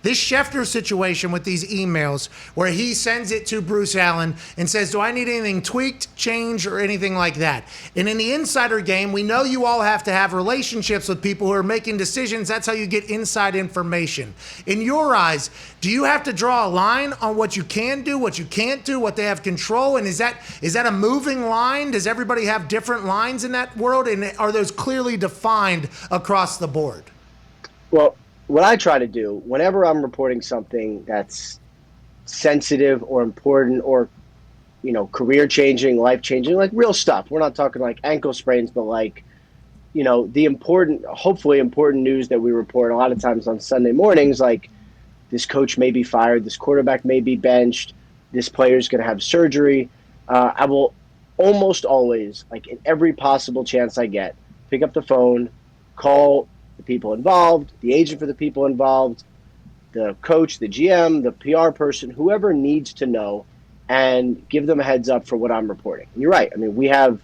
This Schefter situation with these emails where he sends it to Bruce Allen and says, do I need anything tweaked, changed, or anything like that? And in the insider game, we know you all have to have relationships with people who are making decisions. That's how you get inside information. In your eyes, do you have to draw a line on what you can do, what you can't do, what they have control? And is that a moving line? Does everybody have different lines in that world? And are those clearly defined across the board? Well, what I try to do whenever I'm reporting something that's sensitive or important or, career changing, life changing, like real stuff. We're not talking like ankle sprains, but like, the important, hopefully important news that we report a lot of times on Sunday mornings, like this coach may be fired, this quarterback may be benched, this player's going to have surgery. I will almost always, like in every possible chance I get, pick up the phone, call the people involved, the agent for the people involved, the coach, the GM, the PR person, whoever needs to know, and give them a heads up for what I'm reporting. And you're right. I mean, we have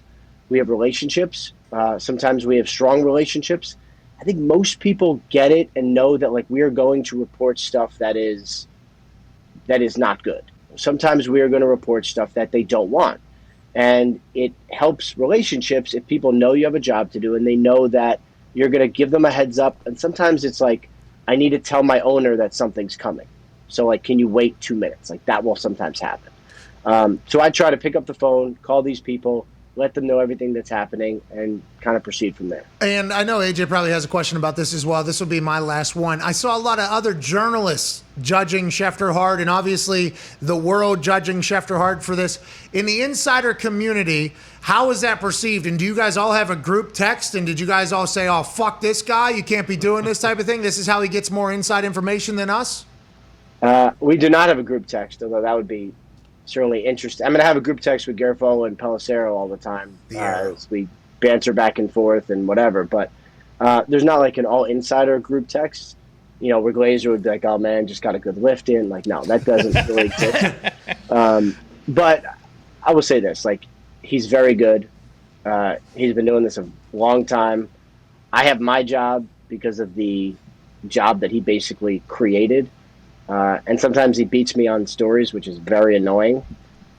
relationships. Sometimes we have strong relationships. I think most people get it and know that like we are going to report stuff that is not good. Sometimes we are going to report stuff that they don't want. And it helps relationships if people know you have a job to do and they know that you're going to give them a heads up. And sometimes it's like, I need to tell my owner that something's coming. So like, can you wait 2 minutes? Like that will sometimes happen. So I try to pick up the phone, call these people, let them know everything that's happening, and kind of proceed from there. And I know AJ probably has a question about this as well. This will be my last one. I saw a lot of other journalists judging Schefter hard, and obviously the world judging Schefter hard for this. In the insider community, how is that perceived? And do you guys all have a group text? And did you guys all say, oh, fuck this guy, you can't be doing this type of thing? This is how he gets more inside information than us? We do not have a group text, although that would be certainly interesting. I'm going to have a group text with Garofalo and Pelissero all the time as we banter back and forth and whatever. But there's not like an all insider group text, where Glazer would be like, oh man, just got a good lift in. Like, no, that doesn't really exist. But I will say this, like, he's very good. He's been doing this a long time. I have my job because of the job that he basically created. And sometimes he beats me on stories, which is very annoying.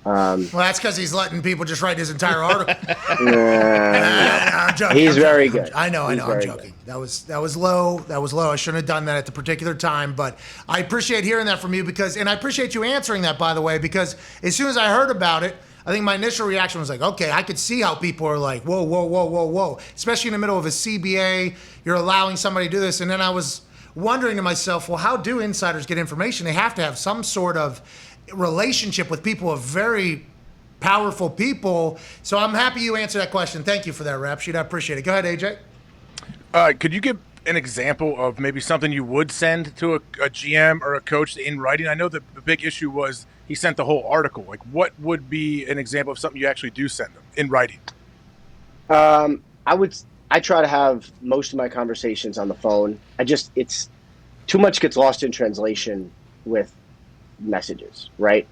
Well, that's because he's letting people just write his entire article. I'm joking. He's very good. I know. I'm joking. That was low. That was low. I shouldn't have done that at the particular time. But I appreciate hearing that from you and I appreciate you answering that, by the way, because as soon as I heard about it, I think my initial reaction was like, okay, I could see how people are like, whoa, whoa, whoa, whoa, whoa. Especially in the middle of a CBA, you're allowing somebody to do this. And then I was wondering to myself, well, how do insiders get information? They have to have some sort of relationship with people, of very powerful people. So I'm happy you answered that question. Thank you for that, Rap Sheet. I appreciate it. Go ahead, AJ. Could you give an example of maybe something you would send to a GM or a coach in writing? I know the big issue was he sent the whole article. Like, what would be an example of something you actually do send them in writing? I try to have most of my conversations on the phone. It's too much gets lost in translation with messages, right?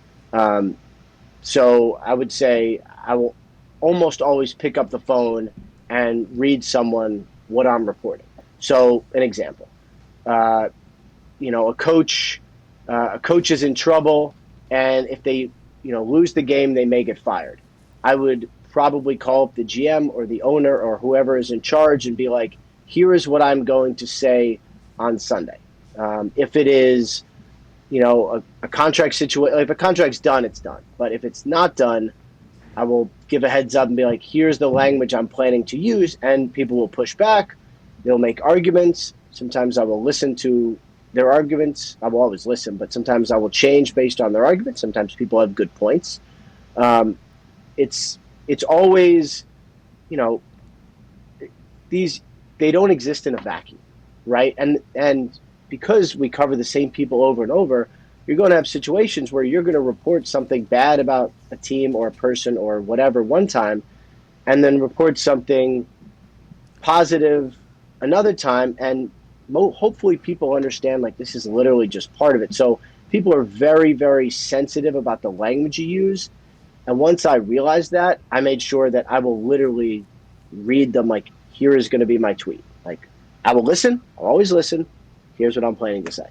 So I would say I will almost always pick up the phone and read someone what I'm reporting. So an example, a coach is in trouble, and if they, lose the game, they may get fired. I would probably call up the GM or the owner or whoever is in charge and be like, here is what I'm going to say on Sunday. If it is, a contract situation, if a contract's done, it's done. But if it's not done, I will give a heads up and be like, here's the language I'm planning to use, and people will push back. They'll make arguments. Sometimes I will listen to their arguments. I will always listen, but sometimes I will change based on their arguments. Sometimes people have good points. It's always, they don't exist in a vacuum, right? And because we cover the same people over and over, you're going to have situations where you're going to report something bad about a team or a person or whatever one time, and then report something positive another time. And hopefully people understand, like, this is literally just part of it. So people are very, very sensitive about the language you use. And once I realized that, I made sure that I will literally read them like, here is going to be my tweet. Like, I will listen. I'll always listen. Here's what I'm planning to say.